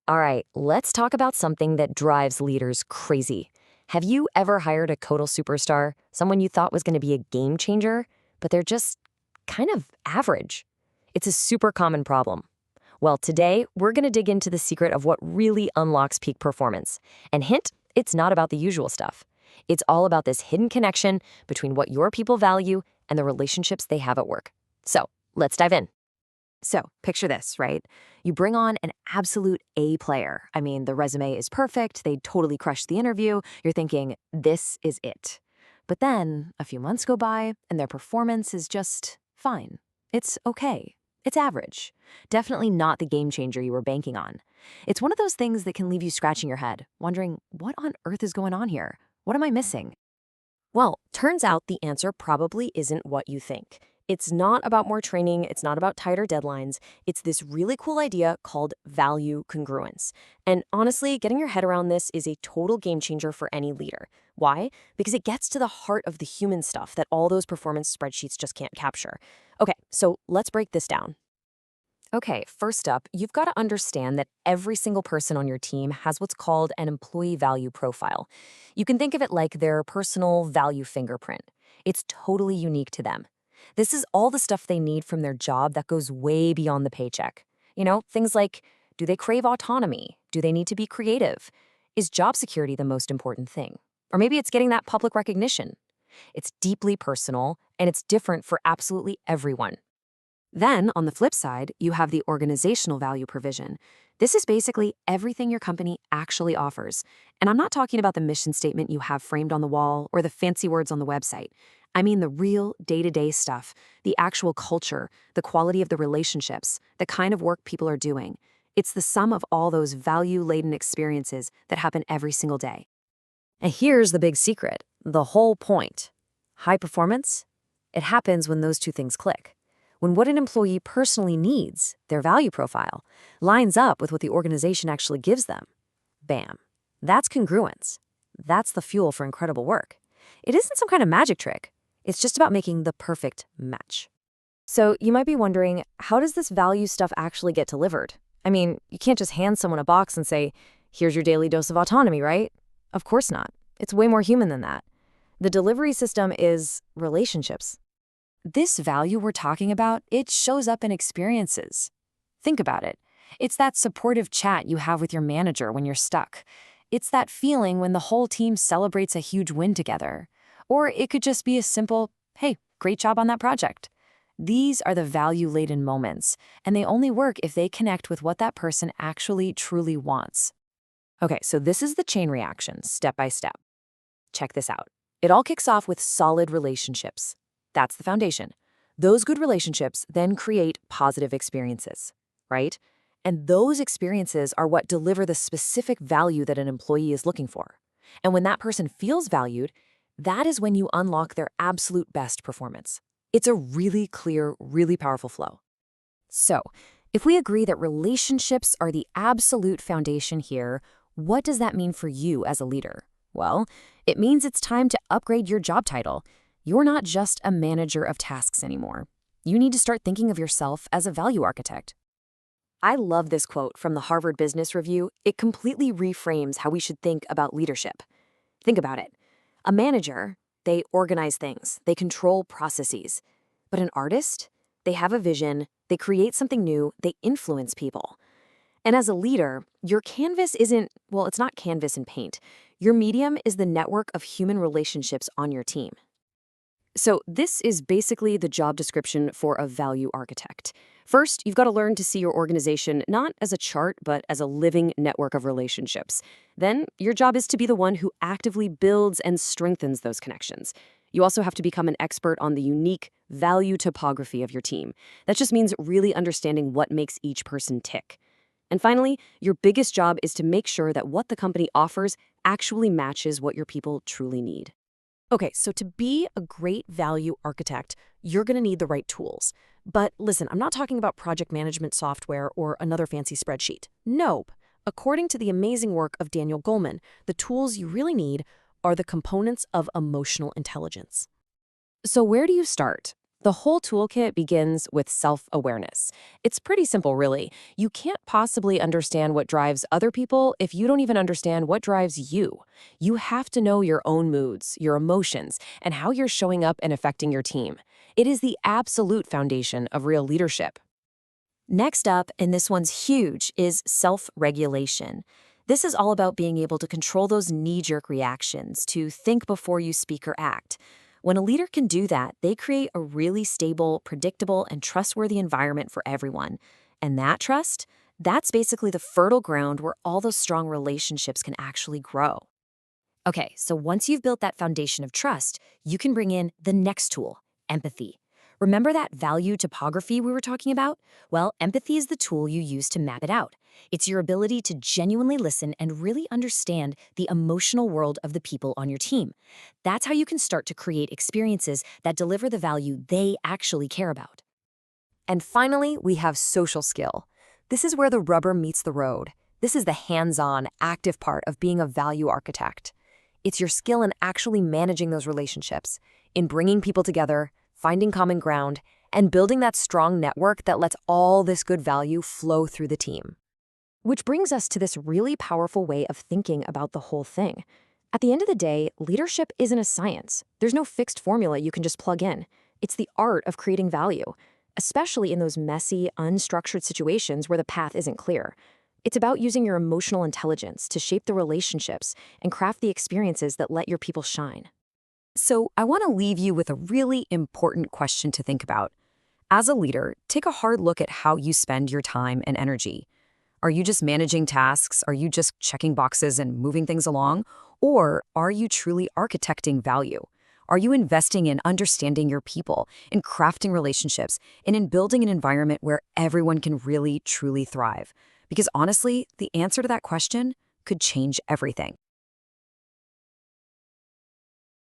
All right, let's talk about something that drives leaders crazy. Have you ever hired a Codal superstar, someone you thought was going to be a game changer, but they're just kind of average? It's a super common problem. Well, today, we're going to dig into the secret of what really unlocks peak performance. And hint, it's not about the usual stuff. It's all about this hidden connection between what your people value and the relationships they have at work. So, let's dive in. So, picture this, right? You bring on an absolute A player. I mean, the resume is perfect. They totally crushed the interview. You're thinking, this is it. But then a few months go by and their performance is just fine. It's okay. It's average. Definitely not the game changer you were banking on. It's one of those things that can leave you scratching your head, wondering, what on earth is going on here? What am I missing? Well, turns out the answer probably isn't what you think. It's not about more training, it's not about tighter deadlines. It's this really cool idea called value congruence. And honestly, getting your head around this is a total game changer for any leader. Why? Because it gets to the heart of the human stuff that all those performance spreadsheets just can't capture. Okay, so let's break this down. Okay, first up, you've got to understand that every single person on your team has what's called an employee value profile. You can think of it like their personal value fingerprint. It's totally unique to them. This is all the stuff they need from their job that goes way beyond the paycheck. Things like, do they crave autonomy? Do they need to be creative? Is job security the most important thing? Or maybe it's getting that public recognition. It's deeply personal, and it's different for absolutely everyone. Then, on the flip side, you have the organizational value provision. This is basically everything your company actually offers. And I'm not talking about the mission statement you have framed on the wall or the fancy words on the website. I mean the real day-to-day stuff, the actual culture, the quality of the relationships, the kind of work people are doing. It's the sum of all those value-laden experiences that happen every single day. And here's the big secret, the whole point. High performance? It happens when those two things click. When what an employee personally needs, their value profile, lines up with what the organization actually gives them. Bam. That's congruence. That's the fuel for incredible work. It isn't some kind of magic trick. It's just about making the perfect match. So you might be wondering, how does this value stuff actually get delivered? I mean, you can't just hand someone a box and say, here's your daily dose of autonomy, right? Of course not. It's way more human than that. The delivery system is relationships. This value we're talking about, it shows up in experiences. Think about it. It's that supportive chat you have with your manager when you're stuck. It's that feeling when the whole team celebrates a huge win together. Or it could just be a simple, hey, great job on that project. These are the value-laden moments, and they only work if they connect with what that person actually truly wants. Okay, so this is the chain reaction, step by step. Check this out. It all kicks off with solid relationships. That's the foundation. Those good relationships then create positive experiences, right? And those experiences are what deliver the specific value that an employee is looking for. And when that person feels valued, that is when you unlock their absolute best performance. It's a really clear, really powerful flow. So, if we agree that relationships are the absolute foundation here, what does that mean for you as a leader? Well, it means it's time to upgrade your job title. You're not just a manager of tasks anymore. You need to start thinking of yourself as a value architect. I love this quote from the Harvard Business Review. It completely reframes how we should think about leadership. Think about it. A manager, they organize things, they control processes. But an artist, they have a vision, they create something new, they influence people. And as a leader, your canvas isn't, well, it's not canvas and paint. Your medium is the network of human relationships on your team. So this is basically the job description for a value architect. First, you've got to learn to see your organization not as a chart, but as a living network of relationships. Then, your job is to be the one who actively builds and strengthens those connections. You also have to become an expert on the unique value topography of your team. That just means really understanding what makes each person tick. And finally, your biggest job is to make sure that what the company offers actually matches what your people truly need. Okay, so to be a great value architect, you're going to need the right tools. But listen, I'm not talking about project management software or another fancy spreadsheet. Nope. According to the amazing work of Daniel Goleman, the tools you really need are the components of emotional intelligence. So where do you start? The whole toolkit begins with self-awareness. It's pretty simple, really. You can't possibly understand what drives other people if you don't even understand what drives you. You have to know your own moods, your emotions, and how you're showing up and affecting your team. It is the absolute foundation of real leadership. Next up, and this one's huge, is self-regulation. This is all about being able to control those knee-jerk reactions, to think before you speak or act. When a leader can do that, they create a really stable, predictable, and trustworthy environment for everyone. And that trust, that's basically the fertile ground where all those strong relationships can actually grow. Okay, so once you've built that foundation of trust, you can bring in the next tool, empathy. Remember that value topography we were talking about? Well, empathy is the tool you use to map it out. It's your ability to genuinely listen and really understand the emotional world of the people on your team. That's how you can start to create experiences that deliver the value they actually care about. And finally, we have social skill. This is where the rubber meets the road. This is the hands-on, active part of being a value architect. It's your skill in actually managing those relationships, in bringing people together, finding common ground, and building that strong network that lets all this good value flow through the team. Which brings us to this really powerful way of thinking about the whole thing. At the end of the day, leadership isn't a science. There's no fixed formula you can just plug in. It's the art of creating value, especially in those messy, unstructured situations where the path isn't clear. It's about using your emotional intelligence to shape the relationships and craft the experiences that let your people shine. So I want to leave you with a really important question to think about. As a leader, take a hard look at how you spend your time and energy. Are you just managing tasks? Are you just checking boxes and moving things along? Or are you truly architecting value? Are you investing in understanding your people, in crafting relationships, and in building an environment where everyone can really, truly thrive? Because honestly, the answer to that question could change everything.